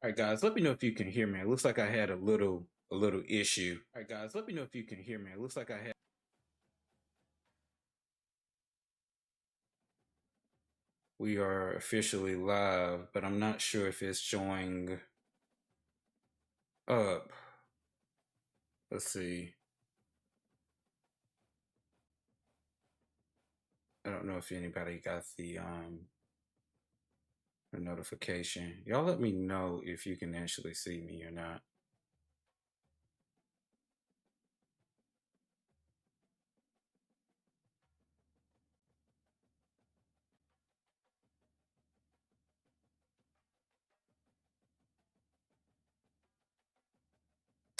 All right, guys, let me know if you can hear me. It looks like I had a little issue. All right, guys, let me know if you can hear me. It looks like I had. We are officially live, but I'm not sure if it's showing up. Let's see. I don't know if anybody got the notification. Y'all let me know if you can actually see me or not.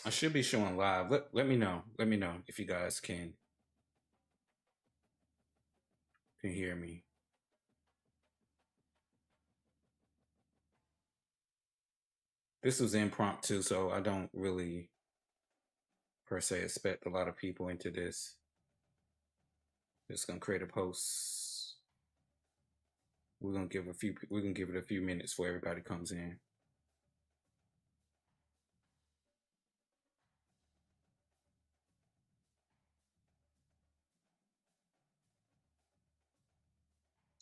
I should be showing live. Let me know. Let me know if you guys can hear me. This was impromptu, so I don't really per se expect a lot of people into this. Just gonna create a post. We're gonna give a few. We're gonna give it a few minutes before everybody comes in.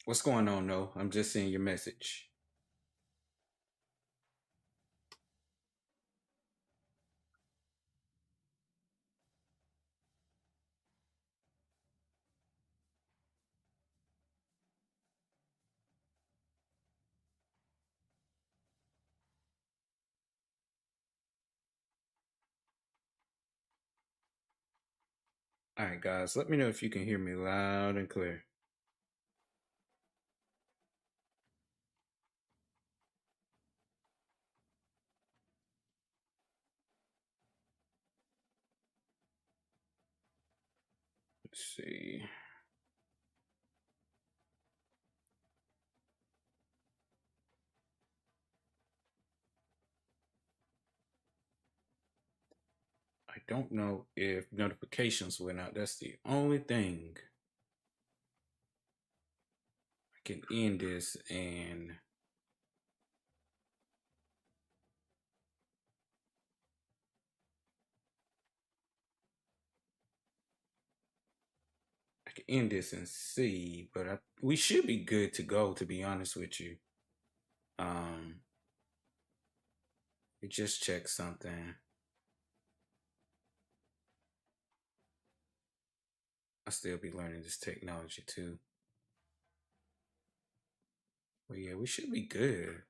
What's going on? No, I'm just seeing your message. All right, guys. Let me know if you can hear me loud and clear. Let's see. I don't know if notifications went out. That's the only thing. I can end this and I can end this and see, but we should be good to go. To be honest with you, um, we just checked something. I still be learning this technology too. But yeah, we should be good.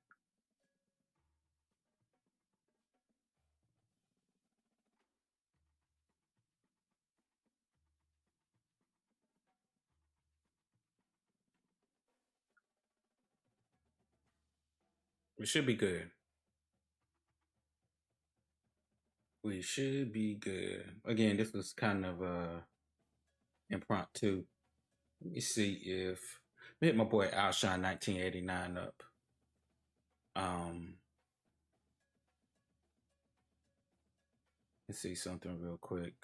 We should be good. We should be good. Again, this was kind of impromptu. Let me see if let me hit my boy Alshon 1989 up. Um, let's see something real quick.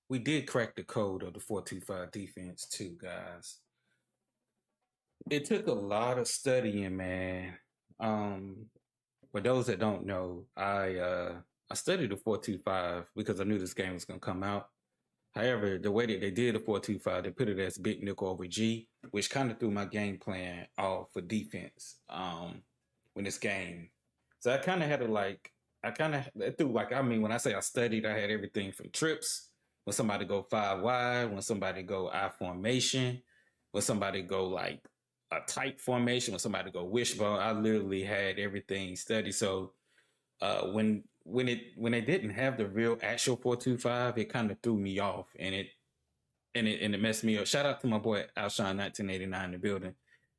We did crack the code of the 425 defense too, guys. It took a lot of studying, man. Um, for those that don't know, I studied the 425 because I knew this game was gonna come out. However, the way that they did the 425, they put it as big nickel over G, which kind of threw my game plan off for defense when this game. So I kind of had to I kind of threw like, I mean, when I say I studied, I had everything from trips, when somebody go five wide, when somebody go I formation, when somebody go like a tight formation, when somebody go wishbone. I literally had everything studied. So when they didn't have the real actual 425, it kind of threw me off and it messed me up. Shout out to my boy Alshon 1989 in the building.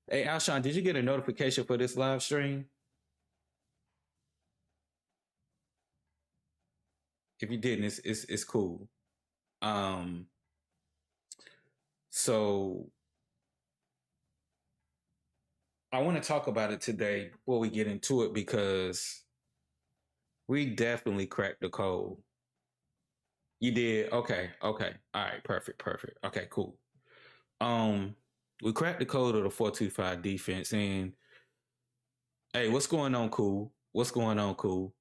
Hey Alshon, did you get a notification for this live stream? If you didn't, it's cool. Um, so I want to talk about it today before we get into it because we definitely cracked the code. You did? Okay, okay. All right, perfect, perfect. Okay, cool. Um, we cracked the code of the 425 defense, and Hey, what's going on, cool? What's going on, cool?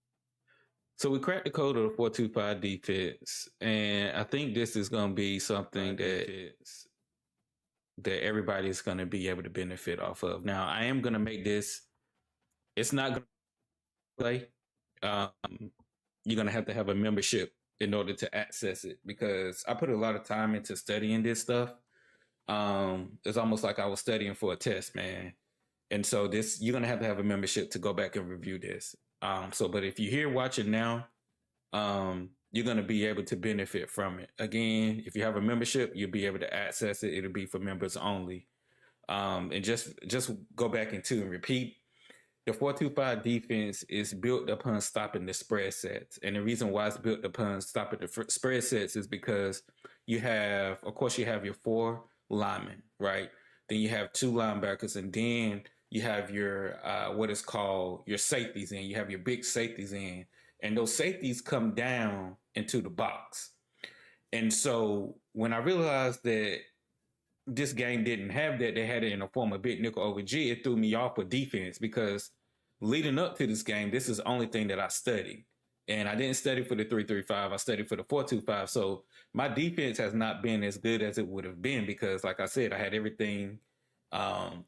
So we cracked the code of the 425 defense, and I think this is going to be something that everybody's going to be able to benefit off of. Now, I am going to make this. It's not going to play. Um, you're going to have a membership in order to access it because I put a lot of time into studying this stuff. It's almost like I was studying for a test, man. And so this, you're gonna have a membership to go back and review this. But if you're here watching now, you're gonna be able to benefit from it. Again, if you have a membership, you'll be able to access it. It'll be for members only. And just go back and repeat. The 425 defense is built upon stopping the spread sets. And the reason why it's built upon stopping the spread sets is because you have, of course, you have your 4 linemen, right? Then you have 2 linebackers, and then you have your what is called your safeties in. You have your big safeties in, and those safeties come down into the box. And so when I realized that this game didn't have that, they had it in the form of big nickel over G, it threw me off with defense because leading up to this game, this is the only thing that I studied. And I didn't study for the 335, I studied for the 425. So my defense has not been as good as it would have been because, like I said, I had everything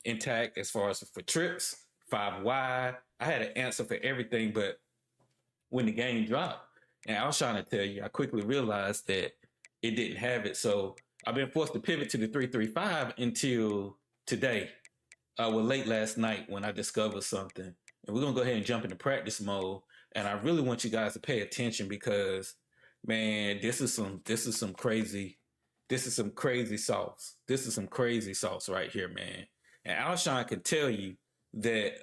intact as far as for trips, 5 wide. I had an answer for everything, but when the game dropped, and I was trying to tell you, I quickly realized that it didn't have it. So I've been forced to pivot to the 335 until today. Late last night when I discovered something. And we're gonna go ahead and jump into practice mode. And I really want you guys to pay attention because, man, this is some crazy sauce. This is some crazy sauce right here, man. And Alshon can tell you that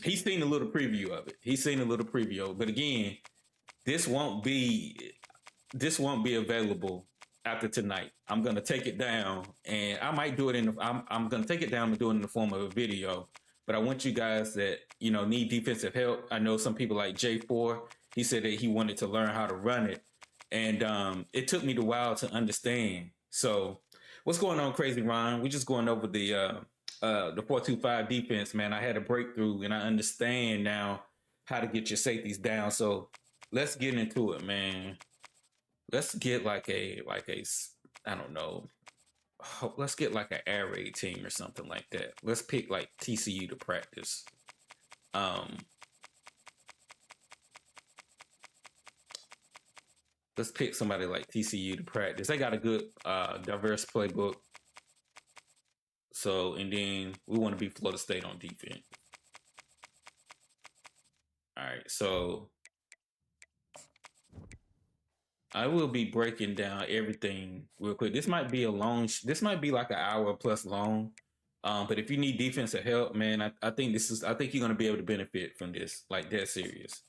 he's seen a little preview of it. He's seen a little preview, but again, this won't be available after tonight. I'm gonna take it down, and I might do it I'm gonna take it down and do it in the form of a video. But I want you guys that need defensive help. I know some people like J4. He said that he wanted to learn how to run it, and it took me a while to understand. So, what's going on, Crazy Ron? We're just going over the 425 defense, man. I had a breakthrough, and I understand now how to get your safeties down. So, let's get into it, man. Let's get like a I don't know. Let's get like an air raid team or something like that. Let's pick like TCU to practice. Let's pick somebody like TCU to practice. They got a good diverse playbook. So, and then we want to be Florida State on defense. All right, so I will be breaking down everything real quick. This might be this might be like an hour plus long. But if you need defensive help, man, I think you're gonna be able to benefit from this, like dead serious.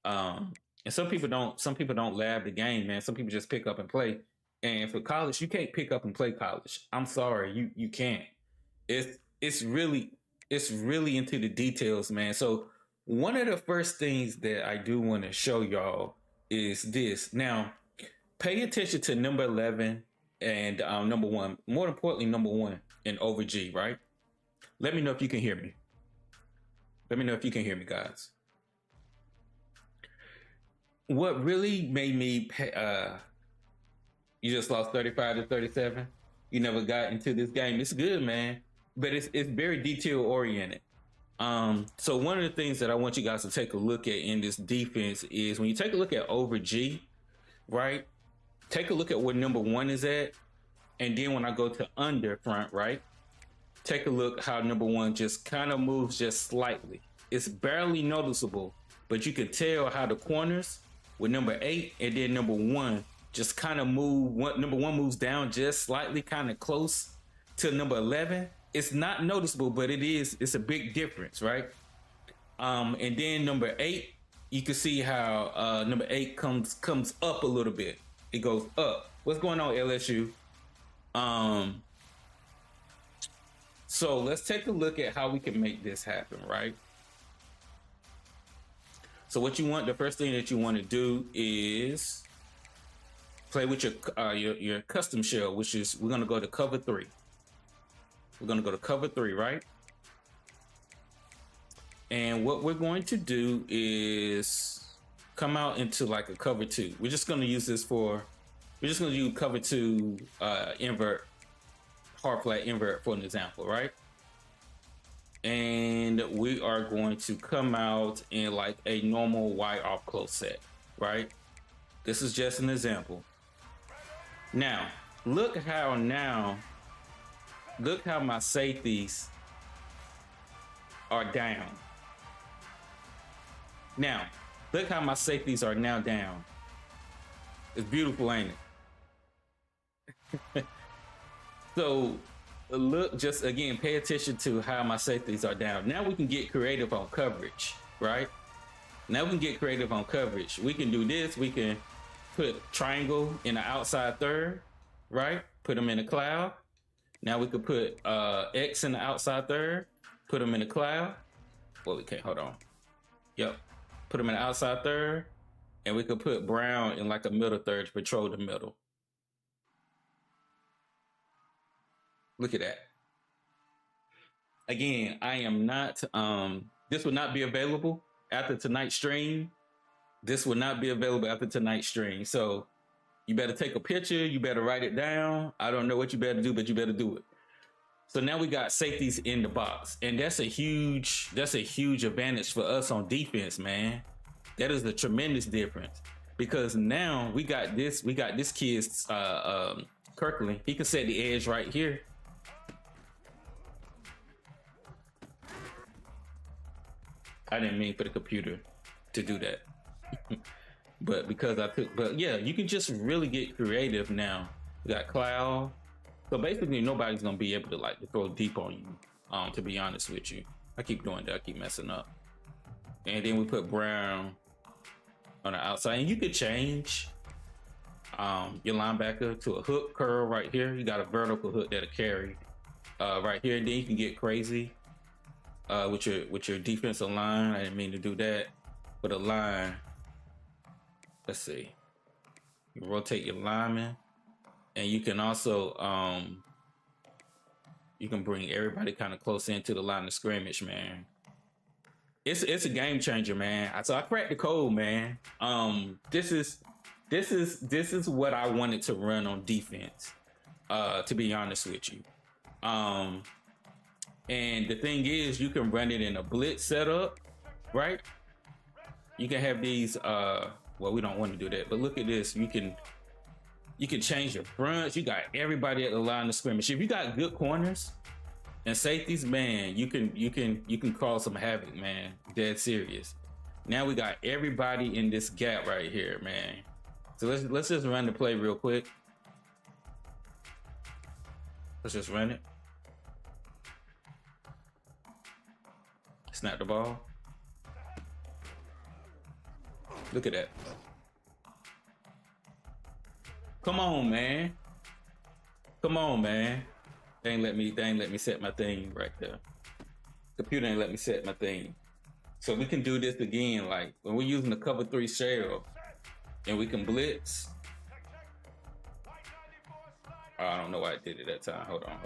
And some people don't lab the game, man. Some people just pick up and play. And for college, you can't pick up and play college. I'm sorry, you can't. It's really into the details, man. So one of the first things that I do want to show y'all is this. Now, pay attention to number 11 and number 1. More importantly, number 1 in over G, right? Let me know if you can hear me. Let me know if you can hear me, guys. What really made me you just lost 35 to 37. You never got into this game. It's good, man, but it's very detail oriented. So one of the things that I want you guys to take a look at in this defense is when you take a look at over G, right? Take a look at where number 1 is at. And then when I go to under front, right? Take a look how number 1 just kind of moves just slightly. It's barely noticeable, but you can tell how the corners with number 8 and then number 1 just kind of move. Number 1 moves down just slightly, kind of close to number 11. It's not noticeable, but it's a big difference, right? And then number 8, you can see how number 8 comes up a little bit. It goes up. What's going on, LSU? So let's take a look at how we can make this happen, right? So the first thing that you want to do is play with your custom shell, which is we're going to go to cover 3. We're going to go to cover 3, right? And what we're going to do is come out into like a cover two. We're just going to use this for, we're just going to use cover two invert, hard flat invert for an example, right? And we are going to come out in like a normal wide off close set, right? This is just an example. Now, look how my safeties are down. Now, look how my safeties are now down. It's beautiful, ain't it? So look, just again, pay attention to how my safeties are down. Now we can get creative on coverage, right? Now we can get creative on coverage. We can do this. We can put triangle in the outside third, right? Put them in the cloud. Now we could put X in the outside third, put them in the cloud. Well, we can't, hold on. Yep. Put them in the outside third, and we could put brown in like a middle third to patrol the middle. Look at that. Again, I am not, this will not be available after tonight's stream. This will not be available after tonight's stream. So you better take a picture. You better write it down. I don't know what you better do, but you better do it. So now we got safeties in the box, and that's a huge advantage for us on defense, man. That is a tremendous difference, because now we got this kid's Kirkland. He can set the edge right here. I didn't mean for the computer to do that. But because but yeah, you can just really get creative now. We got cloud. So basically nobody's gonna be able to like to throw deep on you, to be honest with you. I keep doing that, I keep messing up. And then we put brown on the outside. And you could change your linebacker to a hook curl right here. You got a vertical hook that'll carry right here. And then you can get crazy with your defensive line. I didn't mean to do that. But a line, let's see. You rotate your lineman. And you can also, you can bring everybody kind of close into the line of scrimmage, man. It's a game changer, man. So I cracked the code, man. This is what I wanted to run on defense, to be honest with you. And the thing is, you can run it in a blitz setup, right? You can have these, well, we don't want to do that, but look at this. You can change your fronts. You got everybody at the line of scrimmage. If you got good corners and safeties, man, you can cause some havoc, man. Dead serious. Now we got everybody in this gap right here, man. So let's just run the play real quick. Let's just run it. Snap the ball. Look at that. Come on, man. Come on, man. They ain't let me set my thing right there. Computer ain't let me set my thing. So we can do this again, like when we're using the cover 3 shell and we can blitz. Oh, I don't know why I did it that time. Hold on.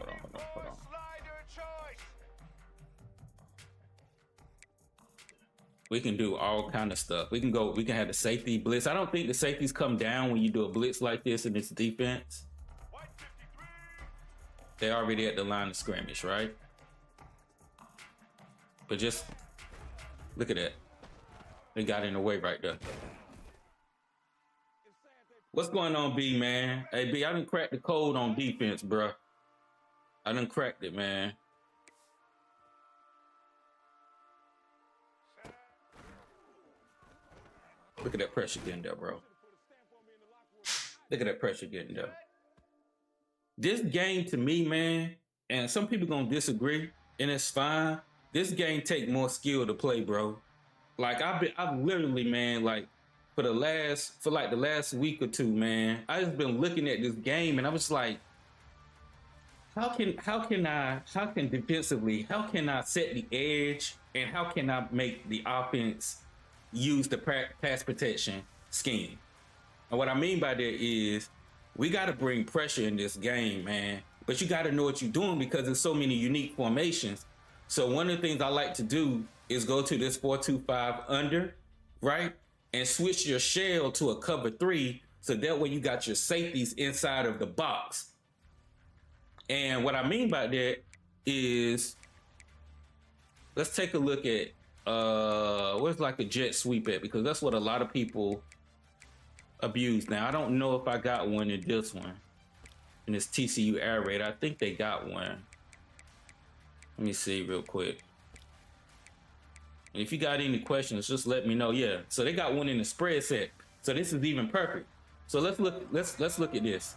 We can do all kind of stuff. We can have the safety blitz. I don't think the safeties come down when you do a blitz like this in this defense. They're already at the line of scrimmage, right? But just look at that. They got in the way right there. What's going on, B, man? Hey, B, I done cracked the code on defense, bro. I done cracked it, man. Look at that pressure getting there, bro. Look at that pressure getting there. This game to me, man, and some people gonna disagree, and it's fine. This game take more skill to play, bro. Like I've literally, man, like for the last week or two, man, I just been looking at this game and I was like, how can defensively, how can I set the edge and how can I make the offense use the pass protection scheme? And what I mean by that is we got to bring pressure in this game, man. But you got to know what you're doing because there's so many unique formations. So one of the things I like to do is go to this 4-2-5 under, right? And switch your shell to a cover 3, so that way you got your safeties inside of the box. And what I mean by that is, let's take a look at where's like a jet sweep at, because that's what a lot of people abuse. Now I don't know if I got one in this one, in this TCU air raid. I think they got one. Let me see real quick. And if you got any questions, just let me know. Yeah, so they got one in the spread set, so this is even perfect. So let's look at this.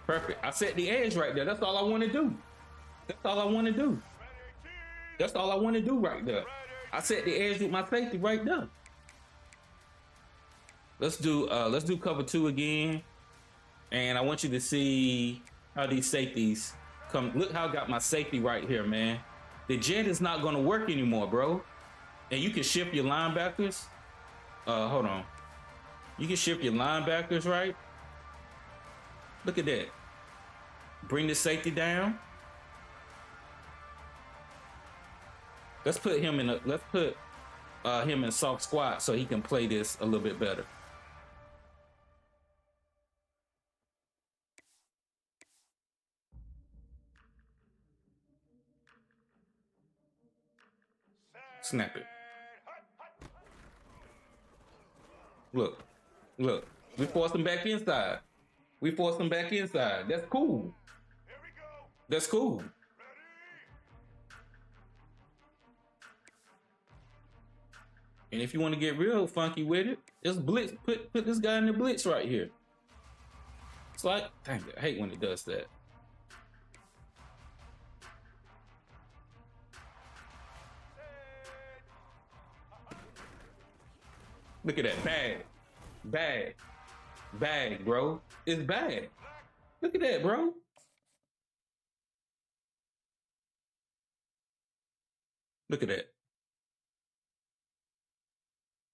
Perfect. I set the edge right there. That's all I want to do. That's all I want to do. That's all I want to do right there. I set the edge with my safety right there. Let's do cover 2 again. And I want you to see how these safeties come. Look how I got my safety right here, man. The jet is not going to work anymore, bro. And you can shift your linebackers. Hold on. You can shift your linebackers, right? Look at that. Bring the safety down. Let's put him in him in soft squat so he can play this a little bit better. Snap it. Look. We forced him back inside. That's cool. That's cool. And if you want to get real funky with it, just blitz. Put this guy in the blitz right here. It's like, dang it, I hate when it does that. Look at that. Bag, bro. It's bad. Look at that, bro. Look at that.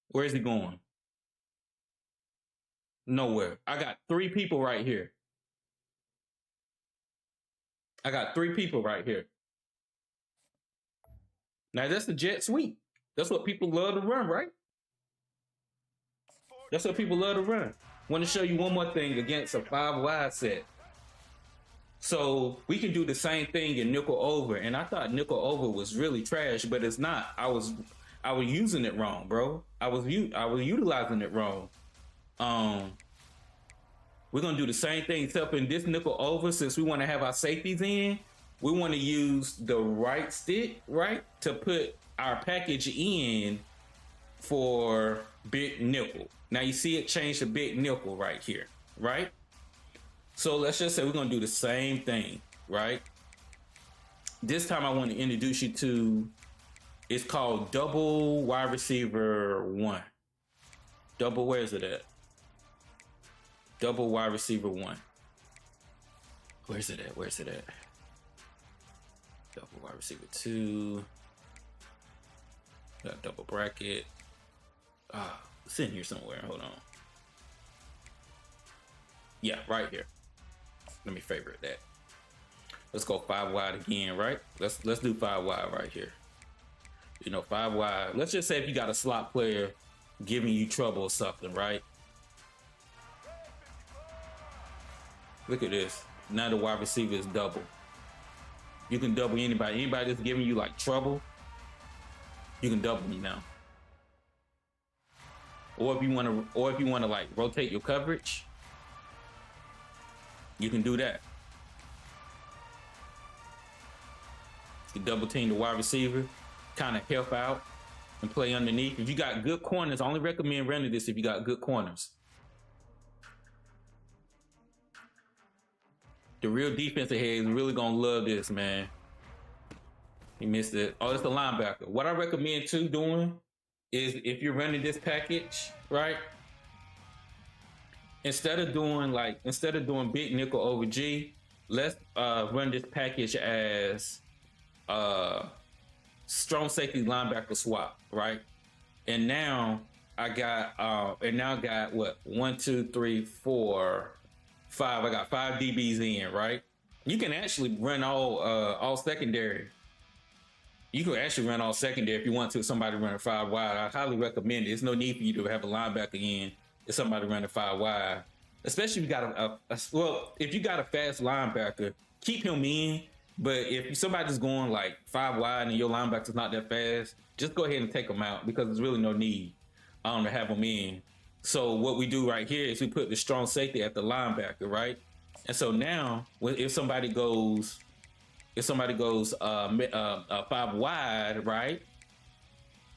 Where is he going? Nowhere. I got 3 people right here. Now that's the jet sweep. That's what people love to run, right? That's what people love to run. Want to show you one more thing against a 5 wide set. So we can do the same thing in nickel over, and I thought nickel over was really trash, but it's not. I was using it wrong, bro. I was utilizing it wrong. We're gonna do the same thing, except in this nickel over, since we want to have our safeties in, we want to use the right stick, right, to put our package in for big nickel. Now you see it change to big nickel right here, right? So let's just say we're gonna do the same thing, right? This time I want to introduce you to, it's called double wide receiver 1. Double, where is it at? Double wide receiver 1. Where's it at? Double wide receiver 2. Got double bracket. It's in here somewhere. Hold on. Yeah, right here. Let me favorite that. Let's go 5 wide again, right? Let's do 5 wide right here. 5 wide. Let's just say if you got a slot player giving you trouble or something, right? Look at this. Now the wide receiver is double. You can double anybody. Anybody that's giving you like trouble, you can double me now. Or if you want to like rotate your coverage, you can do that. You double team the wide receiver, kind of help out and play underneath. If you got good corners, I only recommend running this if you got good corners. The real defensive head is really gonna love this, man. He missed it. Oh, it's the linebacker. What I recommend too doing is, if you're running this package, right? Instead of doing big nickel over G, let's run this package as strong safety linebacker swap, right? And now I got and now I got what, 1, 2, 3, 4, 5. I got 5 DBs in, right? You can actually run all secondary. You can actually run all secondary if you want to. Somebody running 5 wide, I highly recommend it. There's no need for you to have a linebacker in if somebody running 5 wide, especially if you got well, if you got a fast linebacker, keep him in. But if somebody's going like 5 wide and your linebacker's not that fast, just go ahead and take them out because there's really no need to have them in. So what we do right here is we put the strong safety at the linebacker, right? And so now, if somebody goes 5 wide, right,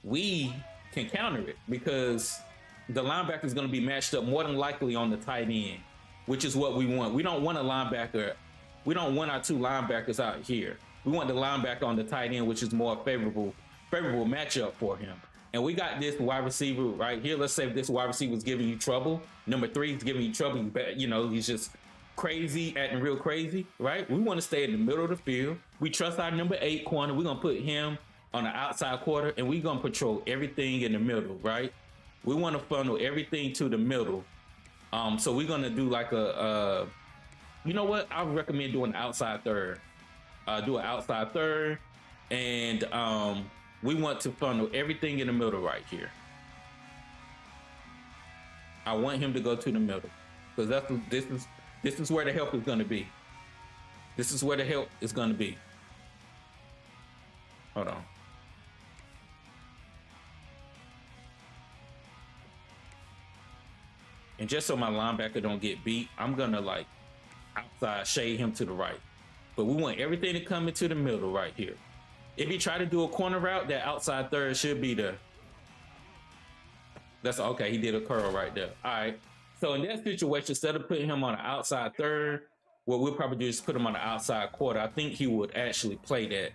we can counter it because the linebacker is going to be matched up more than likely on the tight end, which is what we want. We don't want a linebacker. We don't want our 2 linebackers out here. We want the linebacker on the tight end, which is more favorable matchup for him. And we got this wide receiver right here. Let's say if this wide receiver is giving you trouble. Number 3 is giving you trouble. You know, he's just crazy, acting real crazy, right? We want to stay in the middle of the field. We trust our number 8 corner. We're going to put him on the outside quarter, and we're going to patrol everything in the middle, right? We want to funnel everything to the middle. So we're going to do like you know what? I would recommend doing outside third. Do an outside third, and we want to funnel everything in the middle right here. I want him to go to the middle because this is where the help is going to be. This is where the help is going to be. Hold on. And just so my linebacker don't get beat, I'm going to like outside shade him to the right. But we want everything to come into the middle right here. If you try to do a corner route, that outside third should be there. That's okay. He did a curl right there. All right. So in that situation, instead of putting him on the outside third, what we'll probably do is put him on the outside quarter. I think he would actually play that.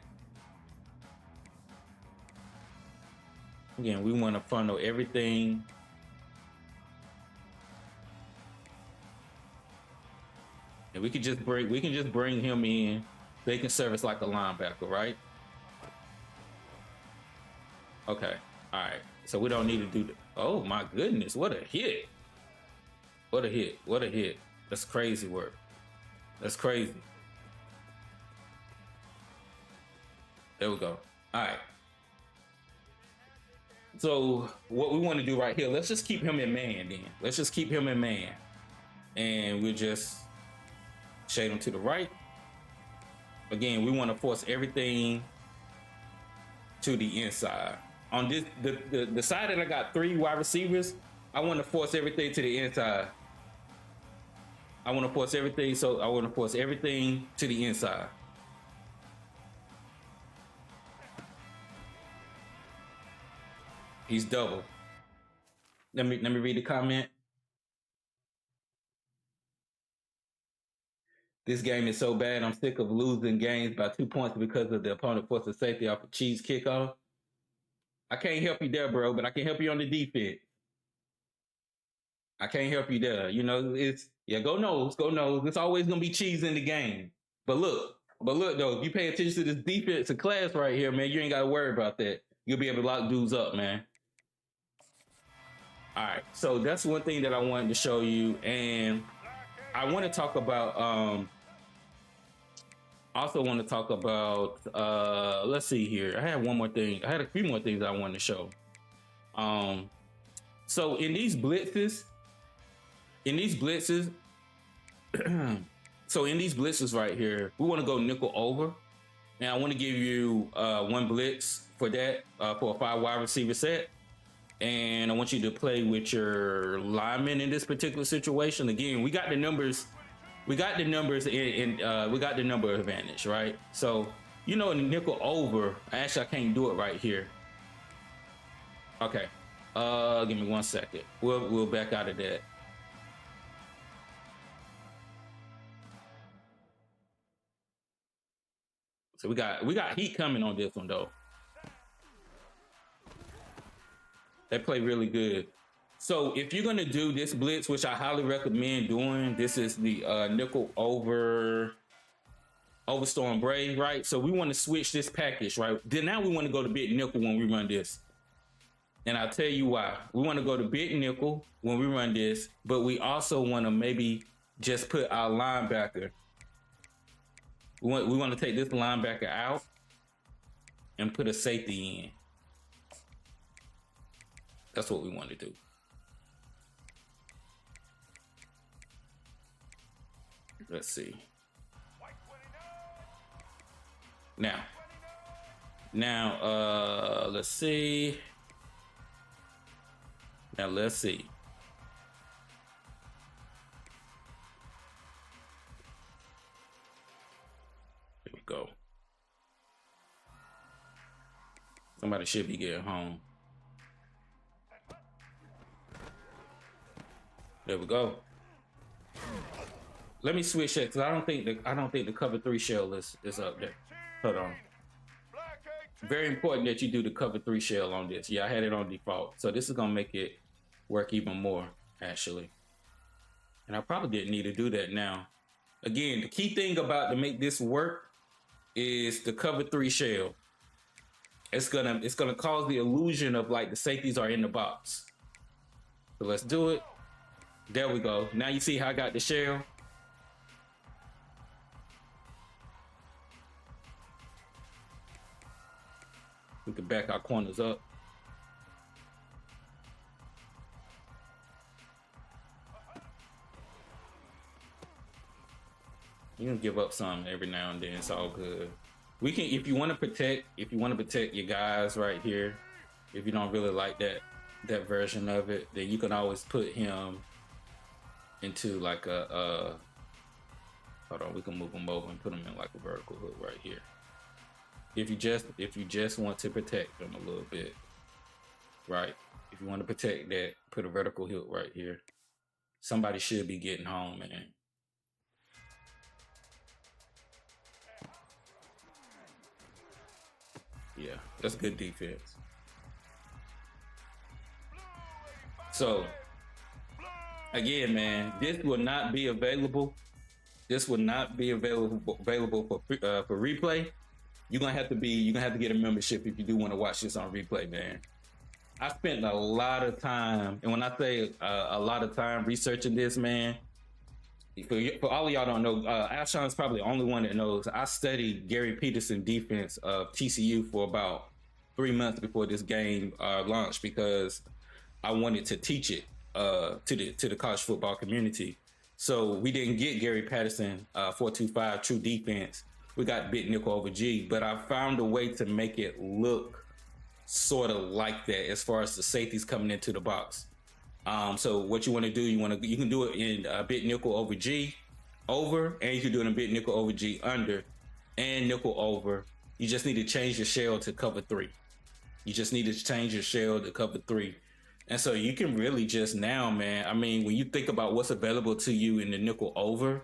Again, we want to funnel everything. And we can just bring him in. They can serve us like a linebacker, right? Okay. All right. So we don't need to do that. Oh my goodness, what a hit. What a hit. What a hit. That's crazy work. That's crazy. There we go. All right. So what we want to do right here, let's just keep him in man then. Let's just keep him in man. And we'll just shade him to the right. Again, we want to force everything to the inside. On this, the side that I got 3 wide receivers, I want to force everything to the inside. I want to force everything, so I want to force everything to the inside. He's double. Let me read the comment. This game is so bad, I'm sick of losing games by 2 points because of the opponent forcing safety off a cheese kickoff. I can't help you there, bro, but I can help you on the defense. I can't help you there. You know, go nose. It's always gonna be cheese in the game. But look though, if you pay attention to this defensive class right here, man, you ain't gotta worry about that. You'll be able to lock dudes up, man. All right, so that's one thing that I wanted to show you, and I want to talk about. Also want to talk about. Let's see here. I had one more thing. I had a few more things I wanted to show. So in these blitzes, so in these blitzes right here, we want to go nickel over. Now I want to give you one blitz for that for a 5 wide receiver set. And I want you to play with your linemen in this particular situation. Again, we got the numbers. We got the numbers we got the number advantage, right? So, you know, in the nickel over, actually I can't do it right here. Okay. Give me 1 second. We'll back out of that. So we got heat coming on this one though. They play really good. So if you're gonna do this blitz, which I highly recommend doing, this is the nickel over Storm Brave, right? So we want to switch this package, right? Then now we want to go to big nickel when we run this. And I'll tell you why. We want to go to big nickel when we run this, but we also want to maybe just put our linebacker. We want to take this linebacker out and put a safety in. That's what we want to do. Let's see. Now, let's see. Now let's see. Here we go. Somebody should be getting home. There we go. Let me switch it because I don't think the cover 3 shell is up there. Hold on. Very important that you do the cover 3 shell on this. Yeah, I had it on default. So this is gonna make it work even more, actually. And I probably didn't need to do that now. Again, the key thing about to make this work is the cover 3 shell. It's gonna cause the illusion of like the safeties are in the box. So let's do it. There we go. Now you see how I got the shell. We can back our corners up. You can give up some every now and then. It's all good. We can, if you want to protect your guys right here. If you don't really like that version of it, then you can always put him into like a. Hold on, we can move him over and put him in like a vertical hook right here. If you just want to protect them a little bit, right? If you want to protect that, put a vertical hook right here. Somebody should be getting home, man. Yeah, that's good defense. So again, man, this will not be available. This will not be available for replay. You're gonna have to get a membership if you do want to watch this on replay, man. I spent a lot of time, and when I say a lot of time researching this, man, for all of y'all don't know, Alshon's probably the only one that knows. I studied Gary Peterson defense of TCU for about 3 months before this game launched because I wanted to teach it to the college football community. So we didn't get Gary Patterson 4-2-5 true defense. We got bit nickel over G, but I found a way to make it look sort of like that as far as the safeties coming into the box. So what you want to do, you can do it in a bit nickel over G over, and you can do it in a bit nickel over G under and nickel over. You just need to change your shell to cover 3. You just need to change your shell to cover 3. And so you can really just now, man, I mean, when you think about what's available to you in the nickel over,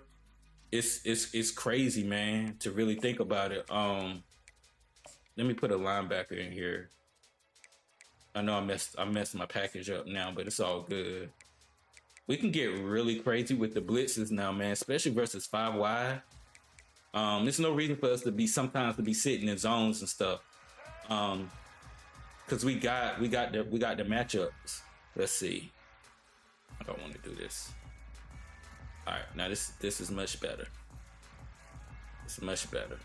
it's crazy, man, to really think about it. Let me put a linebacker in here. I know I messed my package up now, but it's all good. We can get really crazy with the blitzes now, man, especially versus 5 wide. There's no reason for us to be sitting in zones and stuff. Because we got the matchups. Let's see. I don't want to do this. All right, now this is much better. It's much better.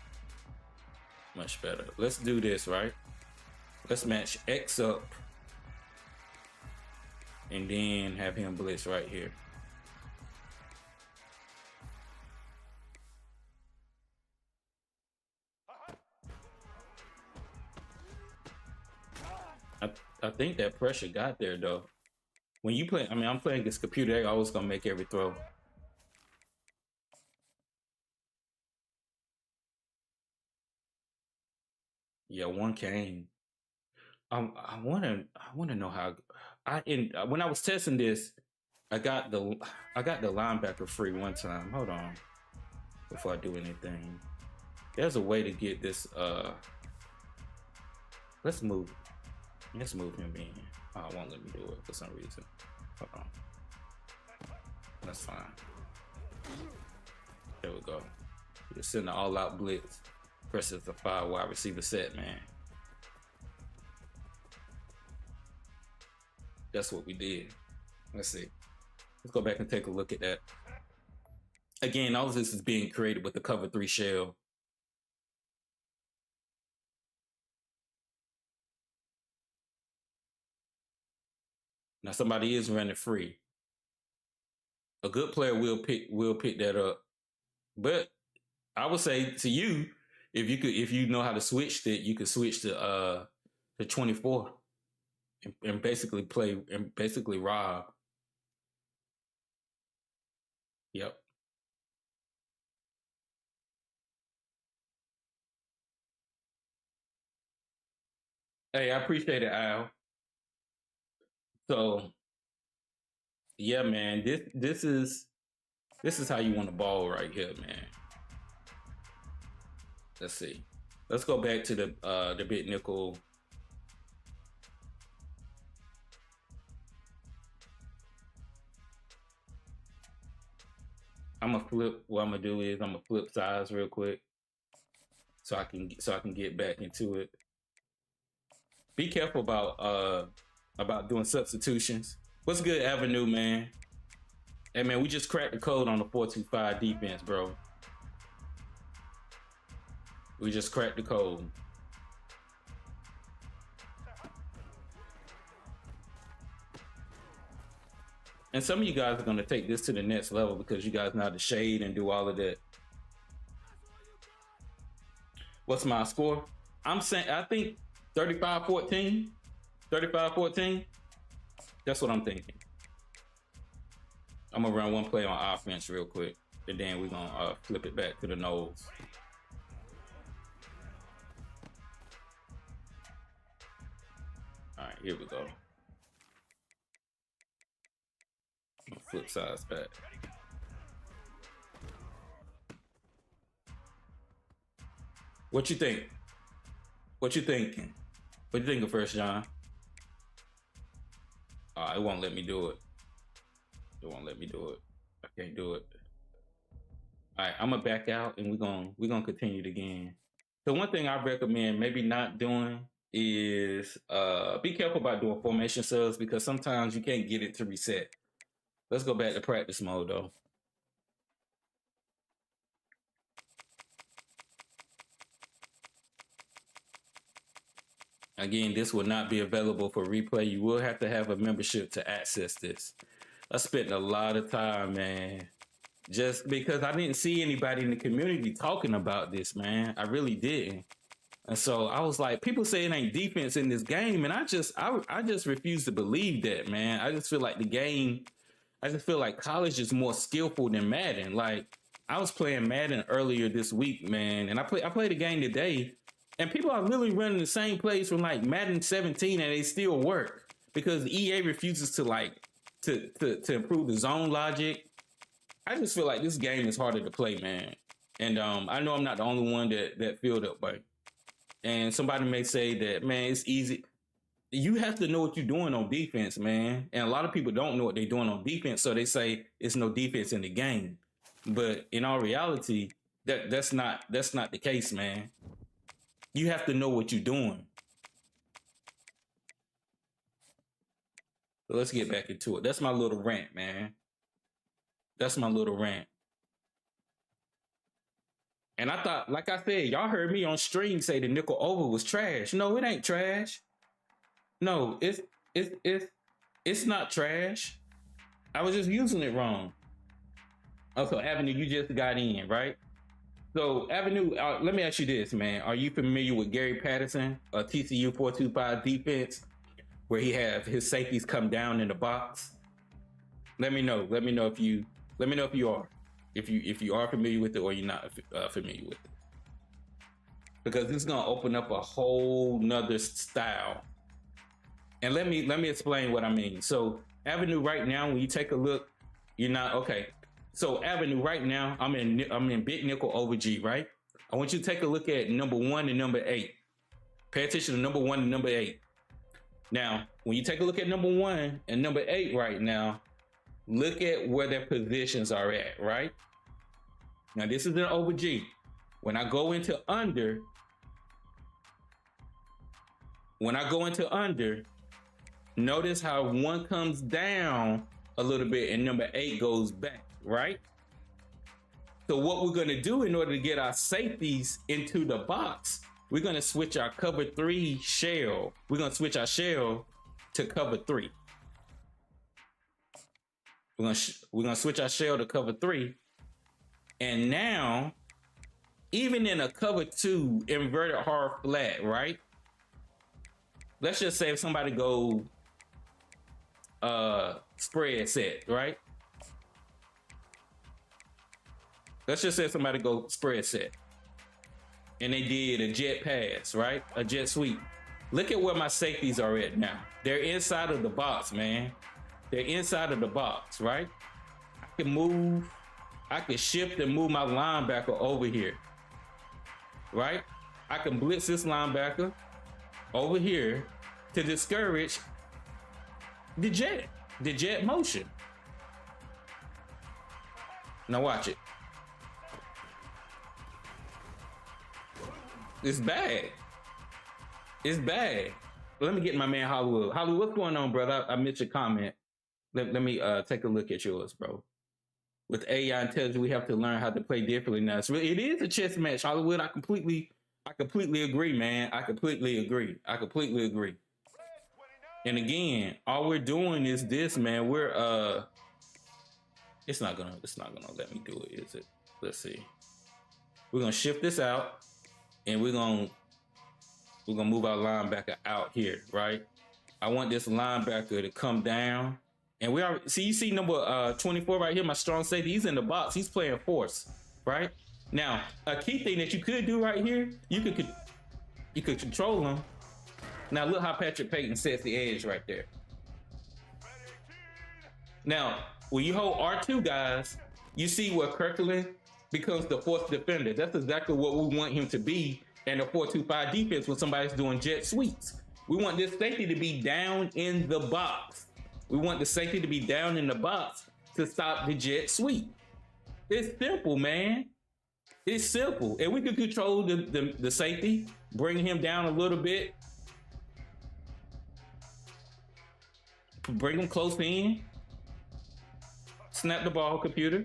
Much better. Let's do this, right? Let's match X up and then have him blitz right here. I think that pressure got there though. When you play, I mean, I'm playing this computer, they always gonna make every throw. Yeah, one came. I wanna know how when I was testing this, I got the linebacker free one time. Hold on, before I do anything. There's a way to get this. Let's move him in. Oh, it won't let me do it for some reason. Hold on. That's fine. There we go. You're sending an all-out blitz versus the 5 wide receiver set, man. That's what we did. Let's see. Let's go back and take a look at that. Again, all of this is being created with the cover 3 shell. Now somebody is running free. A good player will pick that up. But I would say to you, if you know how to switch that, you could switch to 24 and basically play and basically rob. Yep. Hey, I appreciate it, Al. So yeah, man, this is how you want to ball right here, man. Let's see. Let's go back to the bit nickel. I'm gonna flip. What I'm gonna do is I'm gonna flip sides real quick, so I can get back into it. Be careful about doing substitutions. What's good, Avenue, man? Hey, man, we just cracked the code on the 4-2-5 defense, bro. We just cracked the code. And some of you guys are going to take this to the next level because you guys know how to shade and do all of that. What's my score? I'm saying, I think 35-14. 35-14. That's what I'm thinking. I'm going to run one play on offense real quick, and then we're going to flip it back to the nose. All right, here we go. Flip sides back. What you think? What you thinking? What you thinking first, John? It won't let me do it. It won't let me do it. I can't do it. All right, I'm gonna back out, and we're gonna continue the game. So one thing I recommend maybe not doing is be careful about doing formation subs because sometimes you can't get it to reset. Let's go back to practice mode though. Again, this will not be available for replay. You will have to have a membership to access this. I spent a lot of time, man, just because I didn't see anybody in the community talking about this, man. I really didn't. And so I was like, people say it ain't defense in this game, and I just refuse to believe that, man. I just feel like I just feel like college is more skillful than Madden. Like I was playing Madden earlier this week, man, and I played a game today, and people are literally running the same plays from like Madden 17, and they still work because EA refuses to to improve the zone logic. I just feel like this game is harder to play, man. And I know I'm not the only one that feel that way. And somebody may say that, man, it's easy. You have to know what you're doing on defense, man. And a lot of people don't know what they're doing on defense, so they say it's no defense in the game. But in all reality, that's not the case, man. You have to know what you're doing. So let's get back into it. That's my little rant, man. That's my little rant. And I thought, like I said, y'all heard me on stream say the nickel over was trash. No, it ain't trash. No, it's not trash. I was just using it wrong. Also, Avenue, you just got in, right? So, Avenue, let me ask you this, man. Are you familiar with Gary Patterson, a TCU 4-2-5 defense, where he have his safeties come down in the box? Let me know. Let me know if you are. If you are familiar with it or you're not familiar with it. Because this is gonna open up a whole nother style. And let me explain what I mean. So Avenue right now, when you take a look, you're not okay. So Avenue right now, I'm in big nickel over G, right? I want you to take a look at number 1 and number 8. Pay attention to number 1 and number 8. Now, when you take a look at number 1 and number 8 right now, look at where their positions are at, right? Now, this is an over G. When I go into under, Notice how one comes down a little bit and number 8 goes back, right? So what we're going to do in order to get our safeties into the box, we're going to switch our cover 3 shell. We're going to switch our shell to cover 3. We're going to switch our shell to cover 3. And now, even in a cover 2 inverted hard flat, right? Let's just say if somebody go spread set, right? Let's just say somebody go spread set and they did a jet pass, right? A jet sweep. Look at where my safeties are at now. They're inside of the box, man. They're inside of the box, right? I can move, I can shift and move my linebacker over here, right? I can blitz this linebacker over here to discourage the jet motion. Now watch it. It's bad. It's bad. Let me get my man Hollywood. Hollywood, what's going on, brother? I missed your comment. Let me take a look at yours, bro. With AI intelligence, we have to learn how to play differently now. It is a chess match, Hollywood. I completely agree, man. I completely agree. And again, all we're doing is this, man. We're it's not gonna let me do it, is it? Let's see. We're gonna shift this out, and we're gonna move our linebacker out here, right? I want this linebacker to come down, and we already see. You see number 24 right here, my strong safety. He's in the box. He's playing force, right? Now, a key thing that you could do right here, you could control him. Now look how Patrick Payton sets the edge right there. Now, when you hold R2, guys, you see where Kirkland becomes the fourth defender. That's exactly what we want him to be in the 4-2-5 defense when somebody's doing jet sweeps. We want this safety to be down in the box. We want the safety to be down in the box to stop the jet sweep. It's simple, man. It's simple. And we can control the safety, bring him down a little bit, bring him close in, snap the ball, computer.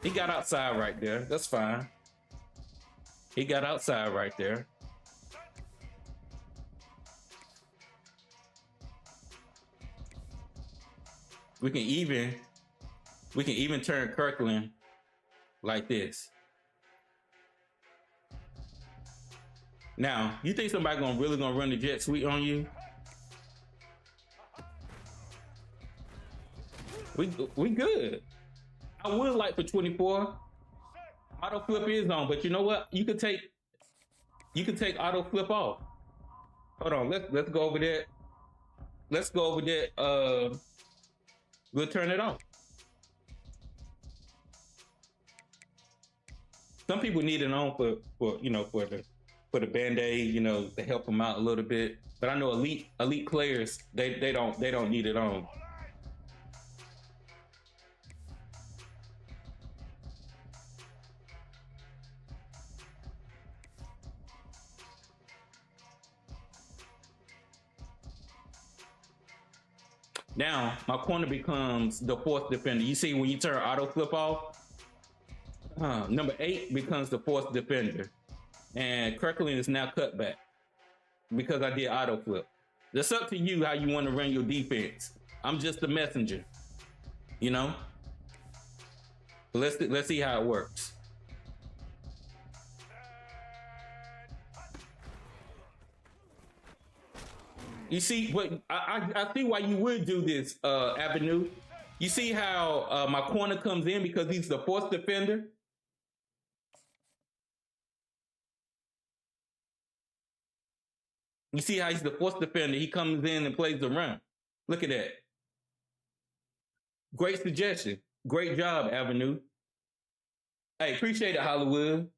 He got outside right there. That's fine. He got outside right there. We can even turn Kirkland like this. Now, you think somebody really gonna run the jet sweep on you? We good. I would like for 24. Auto flip is on, but you know what? You can take auto flip off. Hold on, let's go over there. Let's go over there. We'll turn it off. Some people need it on for the Band-Aid, to help them out a little bit. But I know elite players, they don't need it on. Now my corner becomes the fourth defender. You see when you turn auto flip off, number 8 becomes the fourth defender. And Kirkland is now cut back because I did auto flip. It's up to you how you want to run your defense. I'm just the messenger, Let's see how it works. You see what I see why you would do this, Avenue. You see how my corner comes in because he's the fourth defender. You see how he's the fourth defender. He comes in and plays the run. Look at that. Great suggestion. Great job, Avenue. Hey, appreciate it, Hollywood.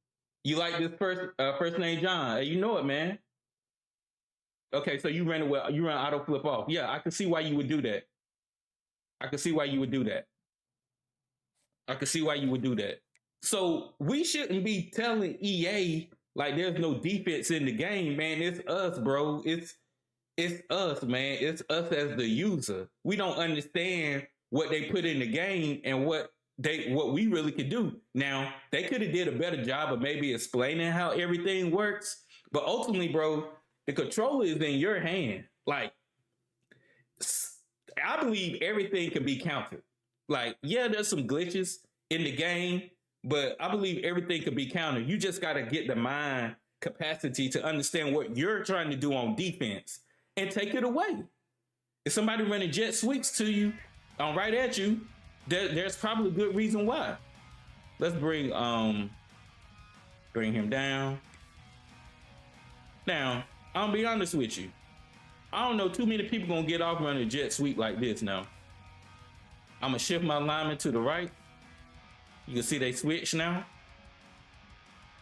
You like this first name, John? Hey, you know it, man. Okay, so you ran auto flip off. Yeah, I can see why you would do that. I can see why you would do that. So we shouldn't be telling EA Like there's no defense in the game, man. It's us, bro. It's us, man. It's us as the user. We don't understand what they put in the game and what we really could do. Now, they could have did a better job of maybe explaining how everything works, but ultimately, bro, the controller is in your hand. Like, I believe everything can be counted. Like, yeah, there's some glitches in the game, but I believe everything can be counted. You just got to get the mind capacity to understand what you're trying to do on defense and take it away. If somebody running jet sweeps to you, right at you, there's probably a good reason why. Let's bring him down. Now, I'll be honest with you. I don't know too many people gonna get off running a jet sweep like this now. I'm gonna shift my alignment to the right. You can see they switch now.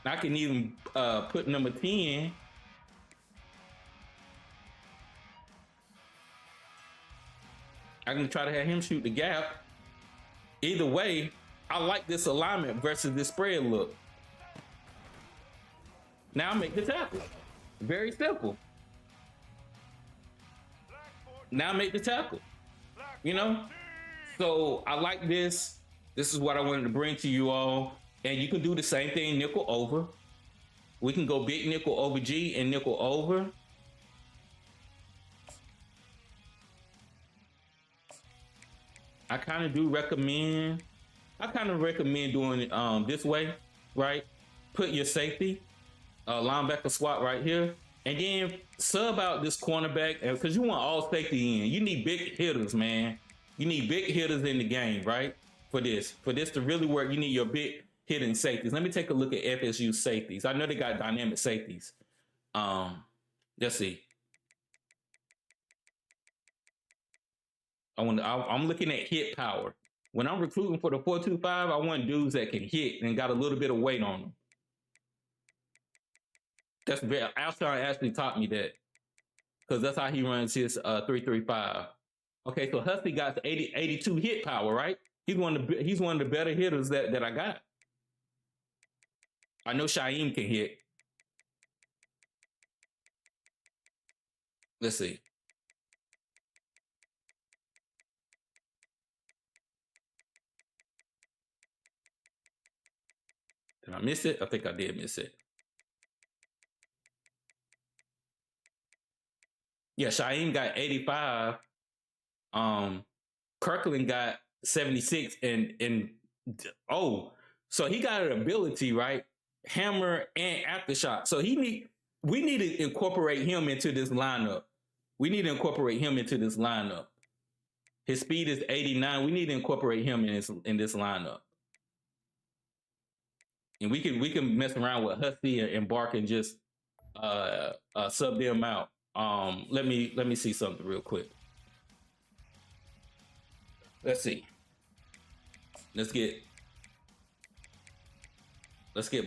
I can even put number 10. I can try to have him shoot the gap. Either way, I like this alignment versus this spread look. Now make the tackle. Very simple. Now make the tackle. You know? So I like this. This is what I wanted to bring to you all. And you can do the same thing, nickel over. We can go big nickel over G and nickel over. I kind of recommend doing it this way, right? Put your safety, linebacker swap right here, and then sub out this cornerback because you want all safety in. You need big hitters, man. You need big hitters in the game, right? For this to really work, you need your big hitting safeties. Let me take a look at FSU safeties. I know they got dynamic safeties. Let's see. I'm looking at hit power. When I'm recruiting for the 4-2-5, I want dudes that can hit and got a little bit of weight on them. That's very, Alshon actually taught me that because that's how he runs his 3-3-5. Okay, so Husky got 82 hit power, right? He's one of the better hitters that I got. I know Shaim can hit. Let's see. Did I miss it? I think I did miss it. Yeah, Shaim got 85. Kirkland got 76 and so he got an ability, right? Hammer and aftershock. So we need to incorporate him into this lineup. His speed is 89. We need to incorporate him in this lineup. And we can mess around with Husky and Bark and just sub them out. Let me see something real quick. Let's see. Let's get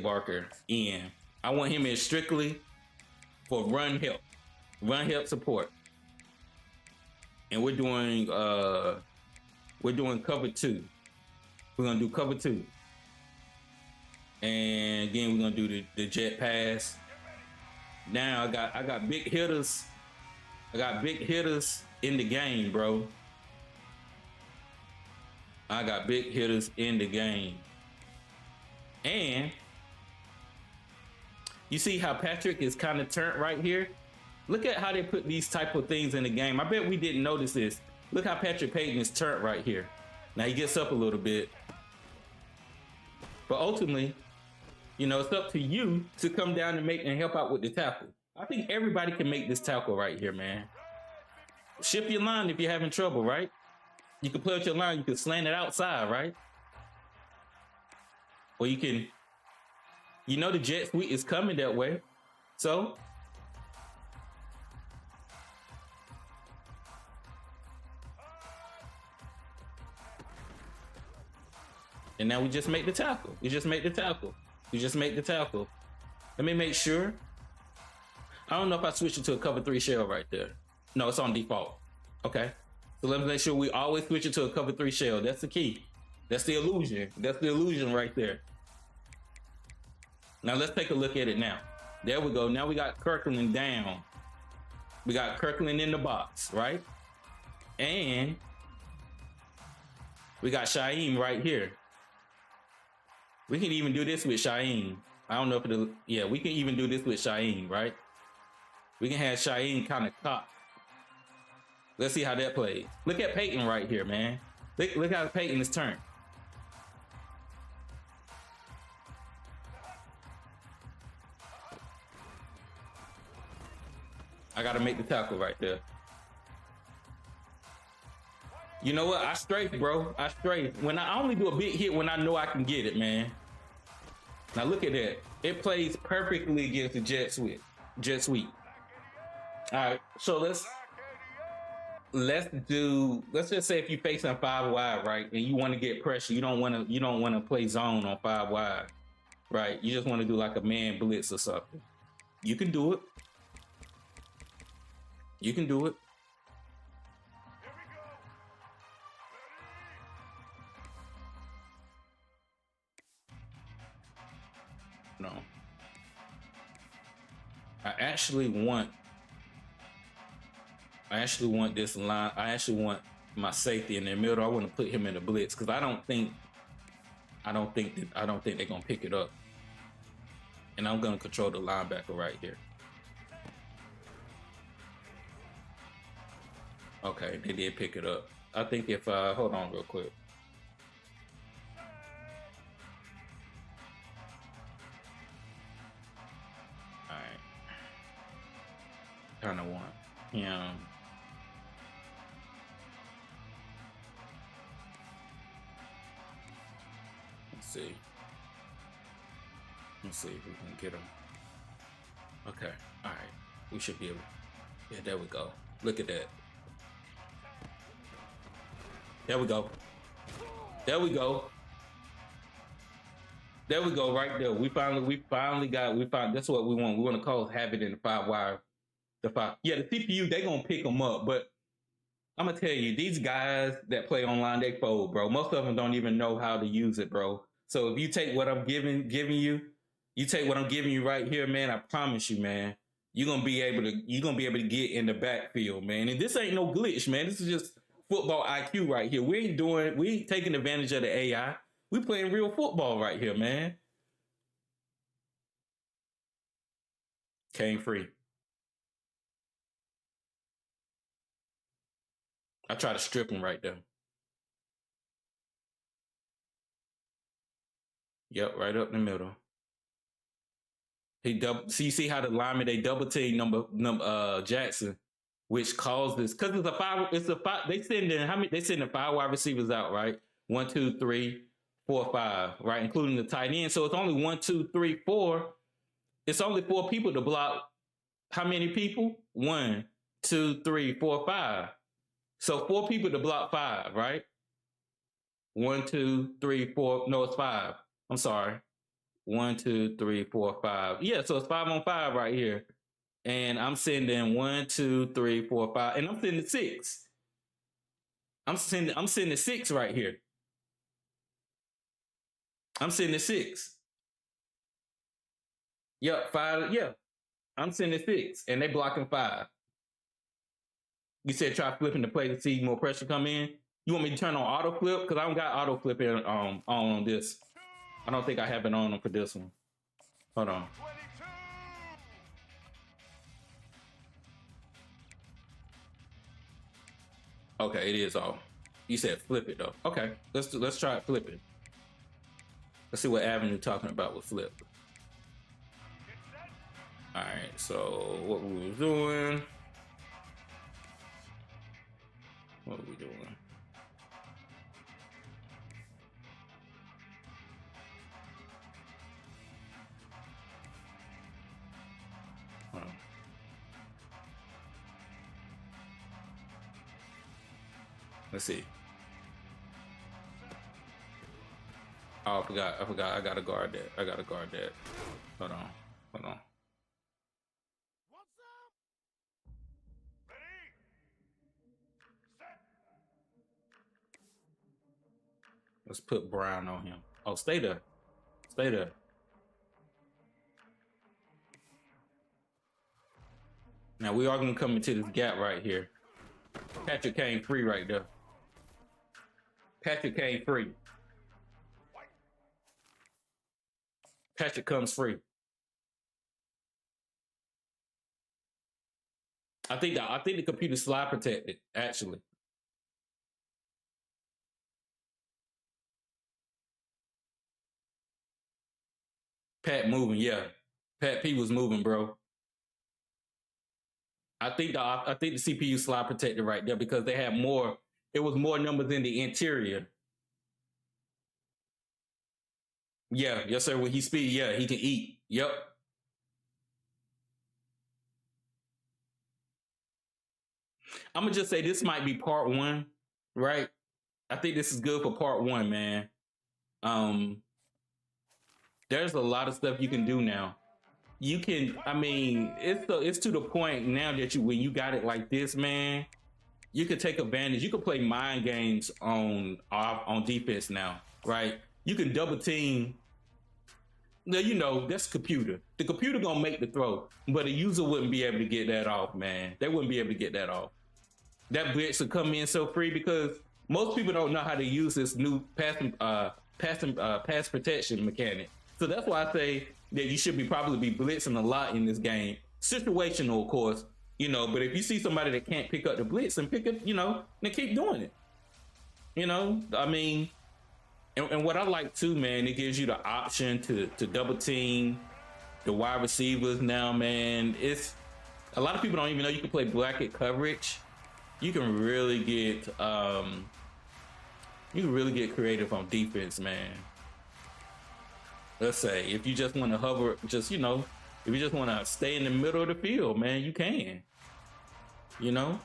Barker in. I want him in strictly for run help support. And we're doing cover 2. We're gonna do cover 2. And again, we're gonna do the jet pass. Now I got big hitters. I got big hitters in the game, bro. I got big hitters in the game. And you see how Patrick is kind of turned right here? Look at how they put these type of things in the game. I bet we didn't notice this. Look how Patrick Payton is turned right here. Now he gets up a little bit. But ultimately, you know, it's up to you to come down and help out with the tackle. I think everybody can make this tackle right here, man. Shift your line if you're having trouble, right? You can play with your line. You can slant it outside, right? Or you can, you know, the jet sweep is coming that way. So, and now we just make the tackle. Let me make sure. I don't know if I switched it to a cover 3 shell right there. No, it's on default. Okay. So let me make sure we always switch it to a cover 3 shell. That's the key. That's the illusion. That's the illusion right there. Now let's take a look at it now. There we go. Now we got Kirkland down. We got Kirkland in the box, right? And we got Shaheem right here. We can even do this with Shaheem. I don't know if it'll, yeah, we can even do this with Shaheem, right? We can have Shaheem kind of cop. Let's see how that plays. Look at Peyton right here, man. Look how Peyton is turned. I gotta make the tackle right there. You know what? I strafe, bro. I strafe. When I only do a big hit when I know I can get it, man. Now look at that. It plays perfectly against the jet sweep. Jet sweep. All right. So let's just say if you're facing 5 wide, right, and you want to get pressure, you don't want to play zone on 5 wide, right? You just want to do like a man blitz or something. You can do it. You can do it. No. I actually want this line. I actually want my safety in the middle. I want to put him in the blitz because I don't think they're gonna pick it up. And I'm gonna control the linebacker right here. Okay, they did pick it up. I think if hold on real quick. All right. Kind of want him. Let's see if we can get him. Okay. All right. We should be able. Yeah, there we go. Look at that. There we go. There we go. There we go. Right there. We finally got. That's what we want. We want to have it in the 5 wide. The 5. Yeah, the CPU they gonna pick them up, but I'm gonna tell you, these guys that play online, they fold, bro. Most of them don't even know how to use it, bro. So if you take what I'm giving you, you take what I'm giving you right here, man. I promise you, man, you're gonna be able to get in the backfield, man. And this ain't no glitch, man. This is just football IQ right here. We ain't taking advantage of the AI. We playing real football right here, man. Came free. I try to strip him right there. Yep, right up the middle. He double. So you see how the lineman they double team number Jackson, which causes because it's a 5. It's a 5. They send in how many? They send the 5 wide receivers out, right? 1, 2, 3, 4, 5, right, including the tight end. So it's only 1, 2, 3, 4. It's only 4 people to block. How many people? 1, 2, 3, 4, 5. So 4 people to block 5, right? 1, 2, 3, 4. No, it's 5. I'm sorry. 1, 2, 3, 4, 5. Yeah, so it's 5 on 5 right here. And I'm sending 1, 2, 3, 4, 5. And I'm sending 6. I'm sending 6 right here. I'm sending 6. Yep, 5. Yeah. I'm sending 6. And they blocking 5. You said try flipping the play to see more pressure come in. You want me to turn on auto flip? Because I don't got auto flip on this. I don't think I have it on for this one. Hold on. Okay, it is off. You said flip it though. Okay, let's try it flip it. Let's see what Avenue talking about with flip. All right, so what we were doing? What are we doing? Let's see. Oh, I forgot. I gotta guard that. Hold on. Let's put Brown on him. Oh, stay there. Now we are gonna come into this gap right here. Patrick came free right there. Patrick came free. Patrick comes free. I think the computer slide protected, actually. Pat moving, yeah. Pat P was moving, bro. I think the CPU slide protected right there because they had more. It was more numbers in the interior. Yeah, yes, sir. When he speed, yeah, he can eat. Yep. I'm gonna just say this might be part one, right? I think this is good for part one, man. Um, there's a lot of stuff you can do now. You can, I mean, it's to the point now that when you got it like this, man, you can take advantage. You can play mind games on defense now, right? You can double team. Now, you know, that's computer. The computer gonna make the throw, but a user wouldn't be able to get that off, man. They wouldn't be able to get that off. That blitz would come in so free because most people don't know how to use this new pass protection mechanic. So that's why I say that you should probably be blitzing a lot in this game. Situational, of course, you know. But if you see somebody that can't pick up the blitz and pick it, you know, then keep doing it. You know, I mean, and what I like too, man, it gives you the option to double team the wide receivers now, man. It's a lot of people don't even know you can play bracket coverage. You can really get creative on defense, man. Let's say if you just want to hover, just, you know, if you just want to stay in the middle of the field, man, you can. You know.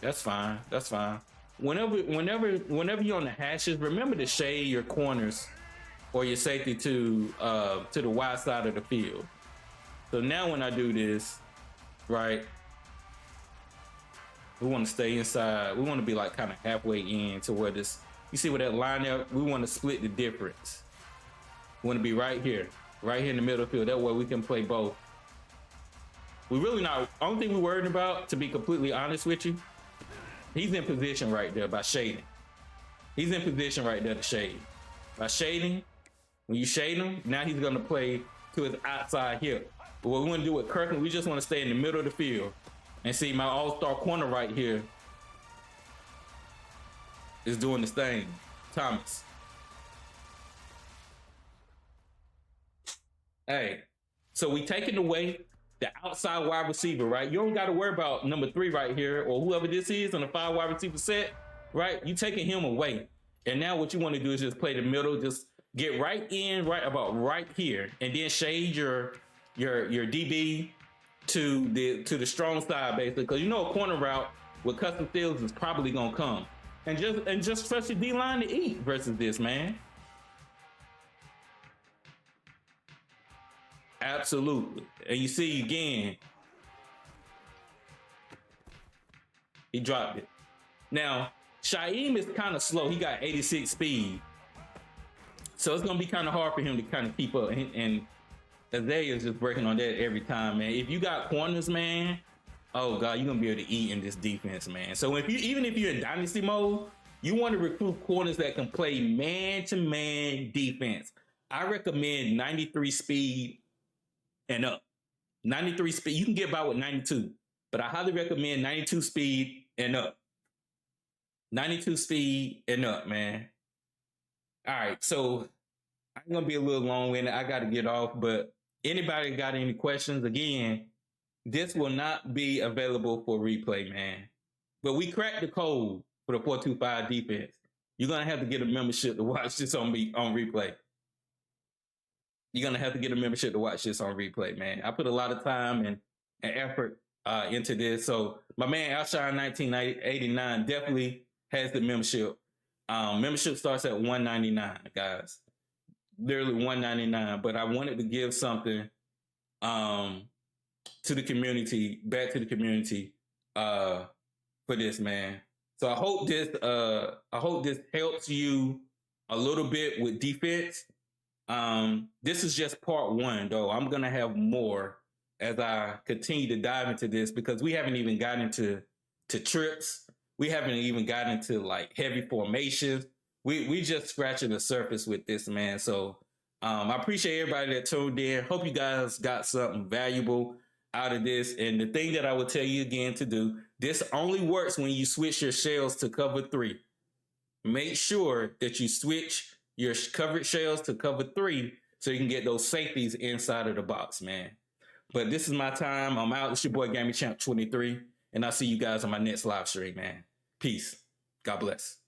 That's fine. That's fine. Whenever you're on the hashes, remember to shade your corners or your safety to the wide side of the field. So now when I do this, right, we want to stay inside. We want to be like kind of halfway in to where this, you see where that line there, we want to split the difference. We want to be right here in the middle of the field. That way we can play both. We really not, only thing we're worried about, to be completely honest with you, he's in position right there by shading. He's in position right there to shade. By shading, when you shade him, now he's going to play to his outside hip. But what we want to do with Kirkland, we just want to stay in the middle of the field. And see, my all-star corner right here is doing this thing. Thomas. Hey, so we taking away the outside wide receiver, right? You don't got to worry about number 3 right here or whoever this is on the 5 wide receiver set, right? You taking him away. And now what you want to do is just play the middle, just get right in, right about right here, and then shade your DB to the strong side, basically, because you know a corner route with custom fields is probably gonna come, and just trust your D line to eat versus this, man. Absolutely. And you see again, he dropped it. Now Shaim is kind of slow. He got 86 speed, so it's gonna be kind of hard for him to kind of keep up. And Isaiah is just breaking on that every time, man. If you got corners, man, oh god, you're gonna be able to eat in this defense, man. So even if you're in dynasty mode, you want to recruit corners that can play man-to-man defense. I recommend 93 speed and up. 93 speed, you can get by with 92, but I highly recommend 92 speed and up. 92 speed and up, man. All right, so I'm gonna be a little long-winded. I got to get off, but anybody got any questions? Again, this will not be available for replay, man. But we cracked the code for the 425 defense. You're gonna have to get a membership to watch this on replay. You're gonna have to get a membership to watch this on replay, man. I put a lot of time and effort into this. So my man Outshine 1989 definitely has the membership. Membership starts at $199, guys. Literally $199. But I wanted to give something to the community, back to the community, for this, man. So I hope this helps you a little bit with defense. This is just part one, though. I'm gonna have more as I continue to dive into this because we haven't even gotten into trips. We haven't even gotten into like heavy formations. We just scratching the surface with this, man. So I appreciate everybody that tuned in. Hope you guys got something valuable out of this. And the thing that I would tell you again to do, this only works when you switch your shells to cover three. Make sure that you switch your covered shells to cover three so you can get those safeties inside of the box, man. But this is my time. I'm out. It's your boy Gaming Champ 23, and I'll see you guys on my next live stream, man. Peace. God bless.